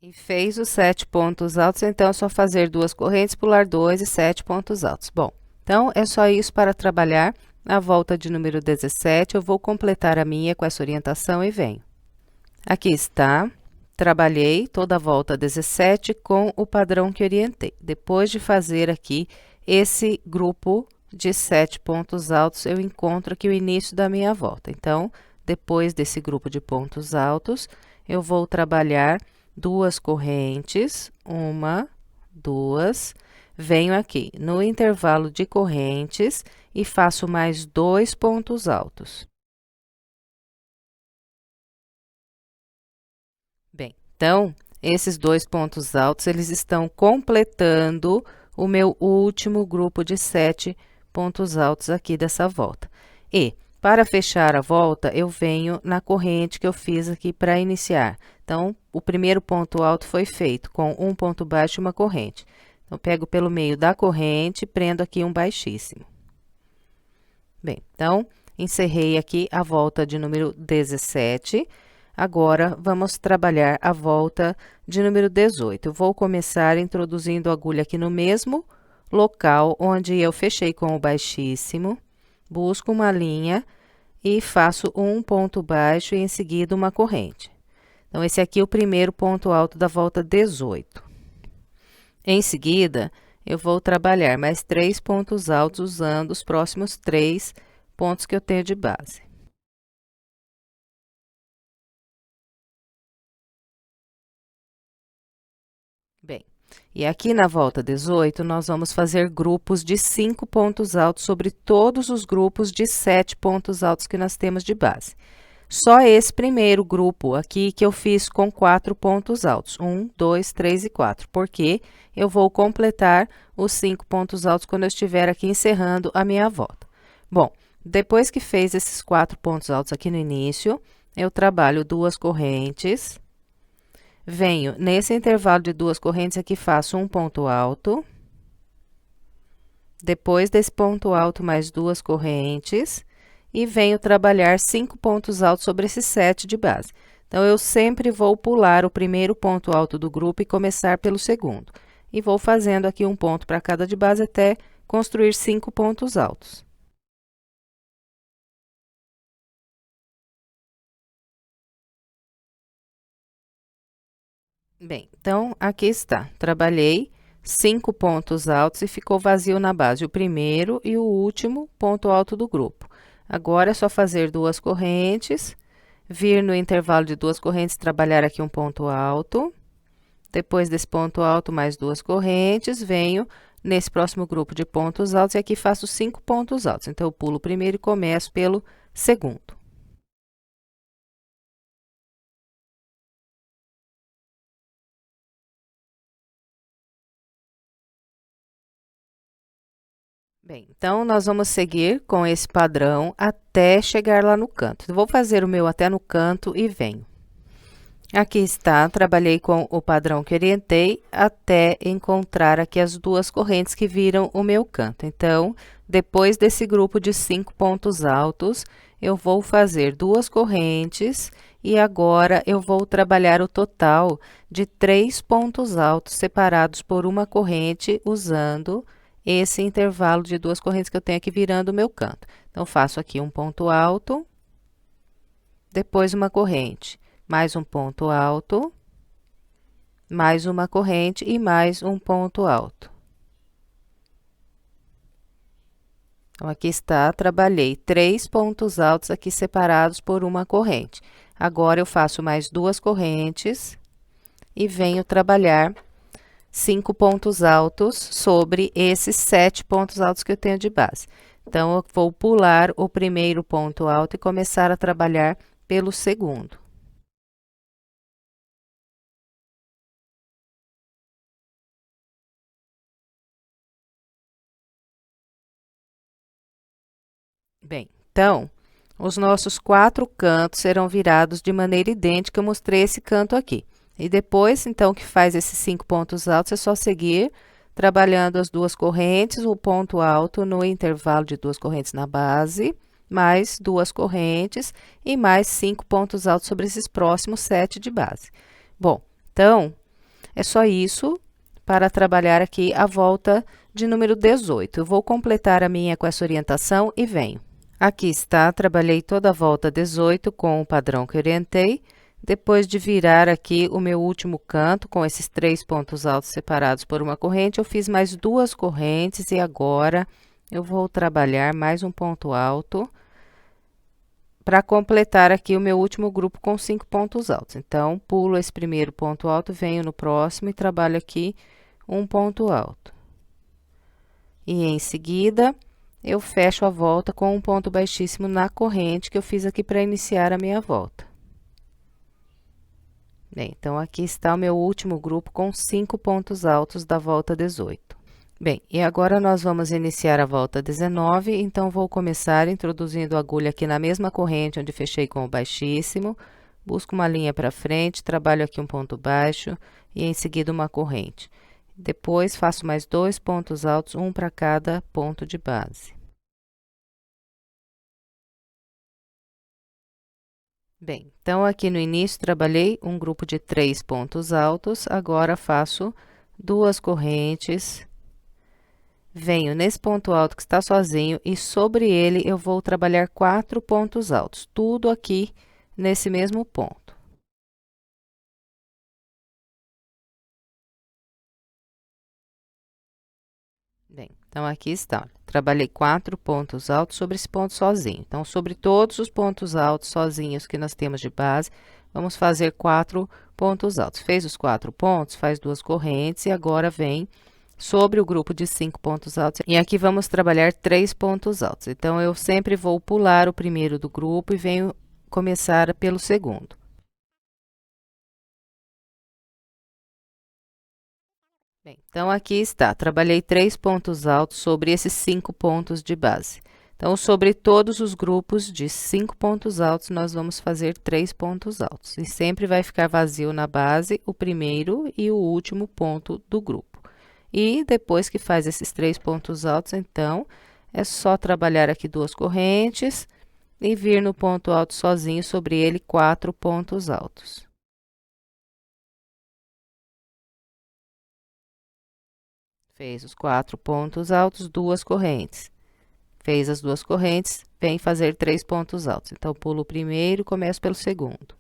E fez os 7 pontos altos, então é só fazer 2 correntes, pular 2 e 7 pontos altos. Bom, então é só isso para trabalhar a volta de número 17. Eu vou completar a minha com essa orientação e venho. Aqui está. Trabalhei toda a volta 17 com o padrão que orientei. Depois de fazer aqui esse grupo de 7 pontos altos, eu encontro aqui o início da minha volta. Então, depois desse grupo de pontos altos, eu vou trabalhar 2 correntes, 1, 2, venho aqui no intervalo de correntes e faço mais 2 pontos altos. Bem, então, esses 2 pontos altos, eles estão completando o meu último grupo de 7 pontos altos aqui dessa volta. E, para fechar a volta, eu venho na corrente que eu fiz aqui para iniciar. Então, o primeiro ponto alto foi feito com um ponto baixo e uma corrente. Então, pego pelo meio da corrente e prendo aqui um baixíssimo. Bem, então, encerrei aqui a volta de número 17. Agora, vamos trabalhar a volta de número 18. Eu vou começar introduzindo a agulha aqui no mesmo local onde eu fechei com o baixíssimo. Busco uma linha e faço um ponto baixo e em seguida uma corrente. Então, esse aqui é o primeiro ponto alto da volta 18. Em seguida, eu vou trabalhar mais 3 pontos altos usando os próximos 3 pontos que eu tenho de base. Bem, e aqui na volta 18, nós vamos fazer grupos de 5 pontos altos sobre todos os grupos de 7 pontos altos que nós temos de base. Só esse primeiro grupo aqui que eu fiz com 4 pontos altos, 1, 2, 3 e 4, porque eu vou completar os 5 pontos altos quando eu estiver aqui encerrando a minha volta. Bom, depois que fez esses 4 pontos altos aqui no início, eu trabalho 2 correntes, venho nesse intervalo de 2 correntes aqui, faço um ponto alto, depois desse ponto alto mais 2 correntes, e venho trabalhar 5 pontos altos sobre esses 7 de base. Então, eu sempre vou pular o primeiro ponto alto do grupo e começar pelo segundo. E vou fazendo aqui um ponto para cada de base até construir 5 pontos altos. Bem, então, aqui está. Trabalhei 5 pontos altos e ficou vazio na base o primeiro e o último ponto alto do grupo. Agora, é só fazer 2 correntes, vir no intervalo de 2 correntes, trabalhar aqui um ponto alto. Depois desse ponto alto, mais 2 correntes, venho nesse próximo grupo de pontos altos e aqui faço 5 pontos altos. Então, eu pulo o primeiro e começo pelo segundo. Bem, então, nós vamos seguir com esse padrão até chegar lá no canto. Eu vou fazer o meu até no canto e venho. Aqui está, trabalhei com o padrão que orientei até encontrar aqui as 2 correntes que viram o meu canto. Então, depois desse grupo de 5 pontos altos, eu vou fazer 2 correntes e agora eu vou trabalhar o total de 3 pontos altos separados por uma corrente usando esse intervalo de 2 correntes que eu tenho aqui virando o meu canto. Então, faço aqui um ponto alto, depois uma corrente, mais um ponto alto, mais uma corrente e mais um ponto alto. Então, aqui está, trabalhei 3 pontos altos aqui separados por uma corrente. Agora, eu faço mais 2 correntes e venho trabalhar 5 pontos altos sobre esses 7 pontos altos que eu tenho de base. Então, eu vou pular o primeiro ponto alto e começar a trabalhar pelo segundo. Bem, então, os nossos 4 cantos serão virados de maneira idêntica, eu mostrei esse canto aqui. E depois, então, que faz esses 5 pontos altos, é só seguir trabalhando as 2 correntes, o ponto alto no intervalo de 2 correntes na base, mais 2 correntes e mais 5 pontos altos sobre esses próximos 7 de base. Bom, então, é só isso para trabalhar aqui a volta de número 18. Eu vou completar a minha com essa orientação e venho. Aqui está, trabalhei toda a volta 18 com o padrão que orientei. Depois de virar aqui o meu último canto, com esses 3 pontos altos separados por uma corrente, eu fiz mais 2 correntes e agora eu vou trabalhar mais um ponto alto para completar aqui o meu último grupo com 5 pontos altos. Então, pulo esse primeiro ponto alto, venho no próximo e trabalho aqui um ponto alto. E em seguida, eu fecho a volta com um ponto baixíssimo na corrente que eu fiz aqui para iniciar a minha volta. Bem, então, aqui está o meu último grupo com 5 pontos altos da volta 18. Bem, e agora nós vamos iniciar a volta 19, então, vou começar introduzindo a agulha aqui na mesma corrente onde fechei com o baixíssimo, busco uma linha para frente, trabalho aqui um ponto baixo e em seguida uma corrente. Depois, faço mais 2 pontos altos, um para cada ponto de base. Bem, então, aqui no início, trabalhei um grupo de 3 pontos altos, agora faço 2 correntes, venho nesse ponto alto que está sozinho e sobre ele eu vou trabalhar 4 pontos altos, tudo aqui nesse mesmo ponto. Bem, então, aqui está, trabalhei 4 pontos altos sobre esse ponto sozinho. Então, sobre todos os pontos altos sozinhos que nós temos de base, vamos fazer 4 pontos altos. Fez os 4 pontos, faz 2 correntes e agora vem sobre o grupo de 5 pontos altos. E aqui vamos trabalhar 3 pontos altos. Então, eu sempre vou pular o primeiro do grupo e venho começar pelo segundo. Bem, então, aqui está, trabalhei 3 pontos altos sobre esses 5 pontos de base. Então, sobre todos os grupos de 5 pontos altos, nós vamos fazer 3 pontos altos. E sempre vai ficar vazio na base o primeiro e o último ponto do grupo. E depois que faz esses 3 pontos altos, então, é só trabalhar aqui 2 correntes e vir no ponto alto sozinho, sobre ele 4 pontos altos. Fez os 4 pontos altos, 2 correntes. Fez as 2 correntes, vem fazer 3 pontos altos. Então, pulo o primeiro e começo pelo segundo.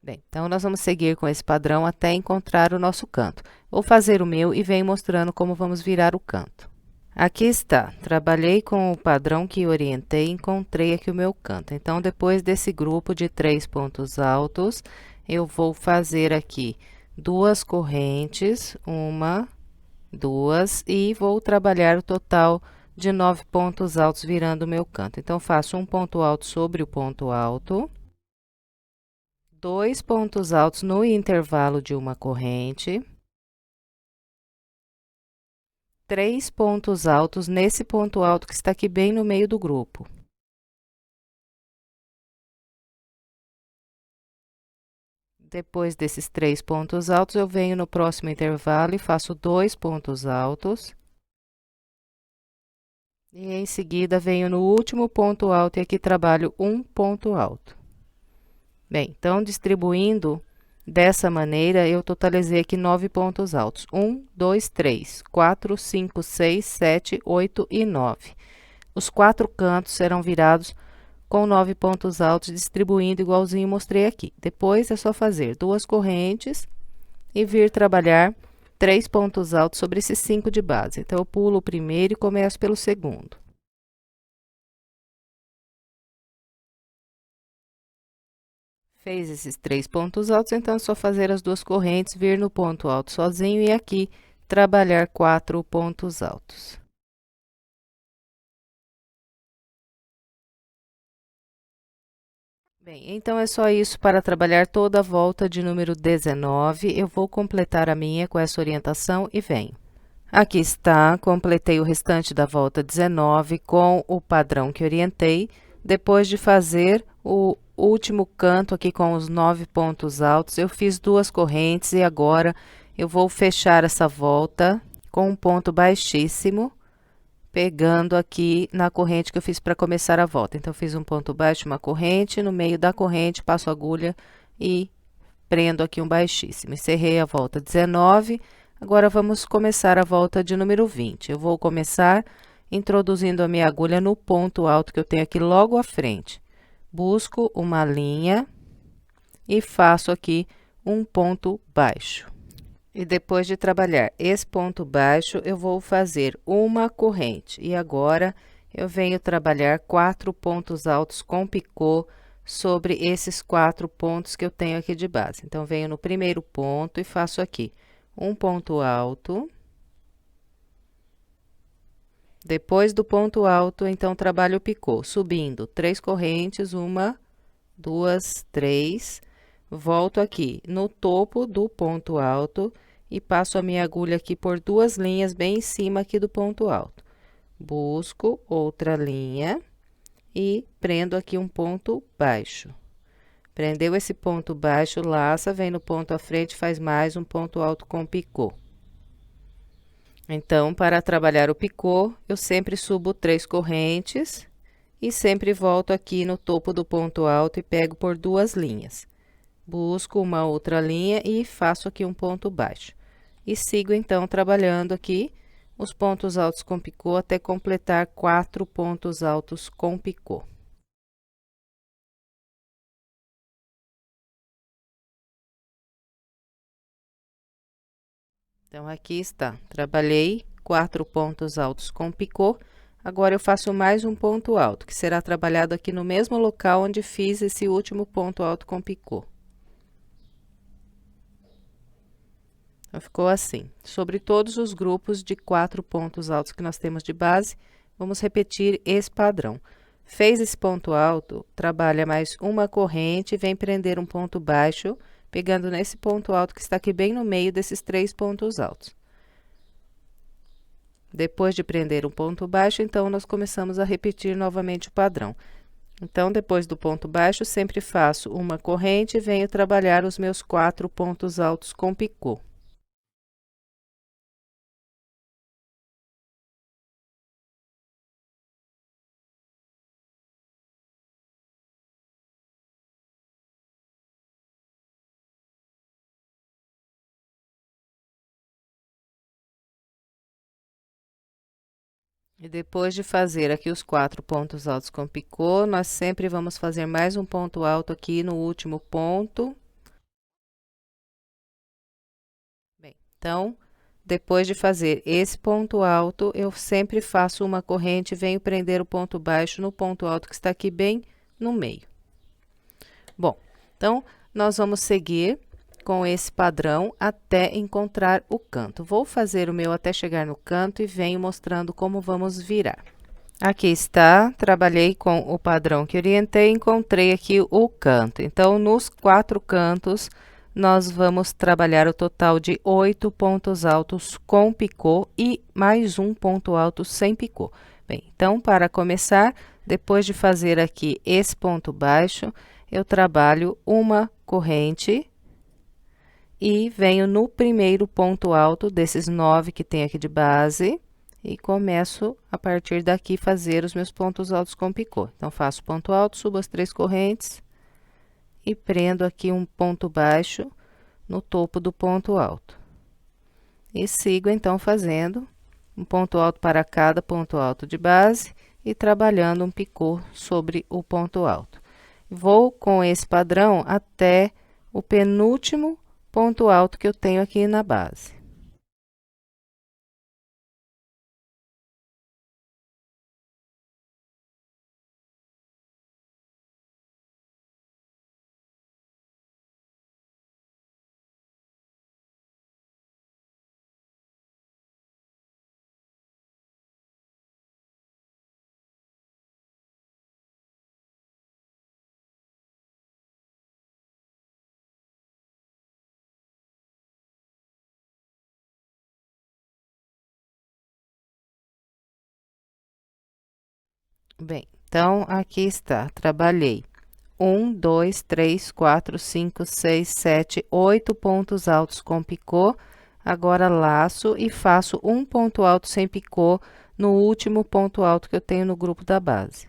Bem, então, nós vamos seguir com esse padrão até encontrar o nosso canto. Vou fazer o meu e venho mostrando como vamos virar o canto. Aqui está, trabalhei com o padrão que orientei, encontrei aqui o meu canto. Então, depois desse grupo de 3 pontos altos, eu vou fazer aqui 2 correntes, uma, 2, e vou trabalhar o total de 9 pontos altos virando o meu canto. Então, faço um ponto alto sobre o ponto alto, 2 pontos altos no intervalo de uma corrente, 3 pontos altos nesse ponto alto que está aqui bem no meio do grupo. Depois desses 3 pontos altos, eu venho no próximo intervalo e faço 2 pontos altos. E em seguida, venho no último ponto alto e aqui trabalho um ponto alto. Bem, então, distribuindo dessa maneira, eu totalizei aqui 9 pontos altos. 1, 2, 3, 4, 5, 6, 7, 8 e 9. Os 4 cantos serão virados com 9 pontos altos, distribuindo igualzinho mostrei aqui. Depois, é só fazer 2 correntes e vir trabalhar 3 pontos altos sobre esses 5 de base. Então, eu pulo o primeiro e começo pelo segundo. Fez esses 3 pontos altos, então, é só fazer as 2 correntes, vir no ponto alto sozinho e aqui trabalhar 4 pontos altos. Bem, então é só isso para trabalhar toda a volta de número 19. Eu vou completar a minha com essa orientação e venho. Aqui está, completei o restante da volta 19 com o padrão que orientei, depois de fazer o último canto aqui com os 9 pontos altos, eu fiz 2 correntes e agora eu vou fechar essa volta com um ponto baixíssimo, pegando aqui na corrente que eu fiz para começar a volta. Então, eu fiz um ponto baixo, uma corrente, no meio da corrente passo a agulha e prendo aqui um baixíssimo. Encerrei a volta 19, agora vamos começar a volta de número 20. Eu vou começar introduzindo a minha agulha no ponto alto que eu tenho aqui logo à frente. Busco uma linha e faço aqui um ponto baixo. E depois de trabalhar esse ponto baixo, eu vou fazer uma corrente. E agora, eu venho trabalhar 4 pontos altos com picô sobre esses 4 pontos que eu tenho aqui de base. Então, venho no primeiro ponto e faço aqui um ponto alto. Depois do ponto alto, então, trabalho o picô, subindo 3 correntes, 1, 2, 3. Volto aqui no topo do ponto alto e passo a minha agulha aqui por 2 linhas bem em cima aqui do ponto alto. Busco outra linha e prendo aqui um ponto baixo. Prendeu esse ponto baixo, laça, vem no ponto à frente, faz mais um ponto alto com picô. Então, para trabalhar o picô, eu sempre subo 3 correntes e sempre volto aqui no topo do ponto alto e pego por 2 linhas. Busco uma outra linha e faço aqui um ponto baixo. E sigo, então, trabalhando aqui os pontos altos com picô até completar 4 pontos altos com picô. Então, aqui está. Trabalhei 4 pontos altos com picô. Agora, eu faço mais um ponto alto, que será trabalhado aqui no mesmo local onde fiz esse último ponto alto com picô. Então, ficou assim. Sobre todos os grupos de 4 pontos altos que nós temos de base, vamos repetir esse padrão. Fez esse ponto alto, trabalha mais uma corrente e vem prender um ponto baixo, pegando nesse ponto alto que está aqui bem no meio desses 3 pontos altos. Depois de prender um ponto baixo, então, nós começamos a repetir novamente o padrão. Então, depois do ponto baixo, sempre faço uma corrente e venho trabalhar os meus 4 pontos altos com picô. E depois de fazer aqui os 4 pontos altos com picô, nós sempre vamos fazer mais um ponto alto aqui no último ponto. Bem, então, depois de fazer esse ponto alto, eu sempre faço uma corrente e venho prender o ponto baixo no ponto alto que está aqui bem no meio. Bom, então, nós vamos seguir com esse padrão até encontrar o canto. Vou fazer o meu até chegar no canto e venho mostrando como vamos virar. Aqui está, trabalhei com o padrão que orientei, encontrei aqui o canto. Então, nos 4 cantos, nós vamos trabalhar o total de 8 pontos altos com picô e mais um ponto alto sem picô. Bem, então, para começar, depois de fazer aqui esse ponto baixo, eu trabalho uma corrente e venho no primeiro ponto alto desses 9 que tem aqui de base e começo a partir daqui fazer os meus pontos altos com picô. Então, faço ponto alto, subo as 3 correntes e prendo aqui um ponto baixo no topo do ponto alto. E sigo, então, fazendo um ponto alto para cada ponto alto de base e trabalhando um picô sobre o ponto alto. Vou com esse padrão até o penúltimo ponto alto que eu tenho aqui na base. Bem, então, aqui está, trabalhei 1, 2, 3, 4, 5, 6, 7, 8 pontos altos com picô. Agora, laço e faço um ponto alto sem picô no último ponto alto que eu tenho no grupo da base.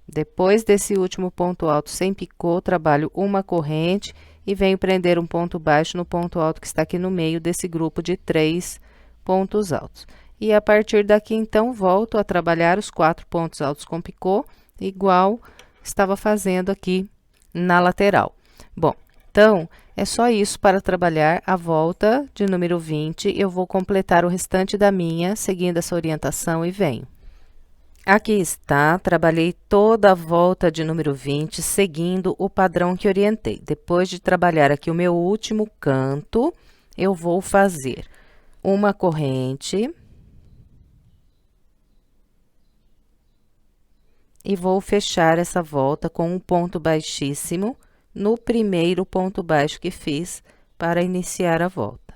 Depois desse último ponto alto sem picô, trabalho uma corrente e venho prender um ponto baixo no ponto alto que está aqui no meio desse grupo de 3 pontos altos. E a partir daqui, então, volto a trabalhar os 4 pontos altos com picô, igual estava fazendo aqui na lateral. Bom, então, é só isso para trabalhar a volta de número 20. Eu vou completar o restante da minha, seguindo essa orientação, e venho. Aqui está, trabalhei toda a volta de número 20, seguindo o padrão que orientei. Depois de trabalhar aqui o meu último canto, eu vou fazer uma corrente e vou fechar essa volta com um ponto baixíssimo no primeiro ponto baixo que fiz para iniciar a volta.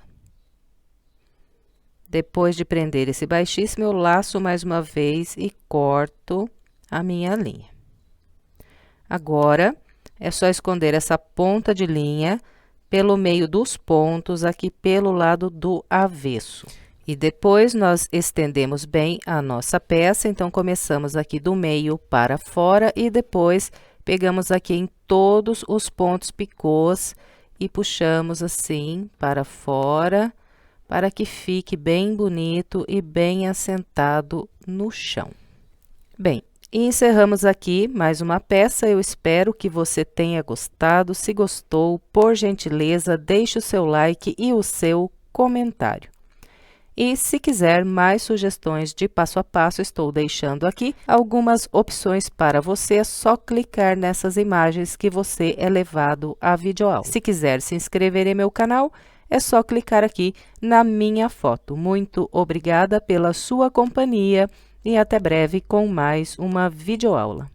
Depois de prender esse baixíssimo, eu laço mais uma vez e corto a minha linha. Agora, é só esconder essa ponta de linha pelo meio dos pontos, aqui pelo lado do avesso. E depois, nós estendemos bem a nossa peça, então, começamos aqui do meio para fora e depois pegamos aqui em todos os pontos picôs e puxamos assim para fora, para que fique bem bonito e bem assentado no chão. Bem, e encerramos aqui mais uma peça. Eu espero que você tenha gostado. Se gostou, por gentileza, deixe o seu like e o seu comentário. E se quiser mais sugestões de passo a passo, estou deixando aqui algumas opções para você. É só clicar nessas imagens que você é levado à videoaula. Se quiser se inscrever em meu canal, é só clicar aqui na minha foto. Muito obrigada pela sua companhia e até breve com mais uma videoaula.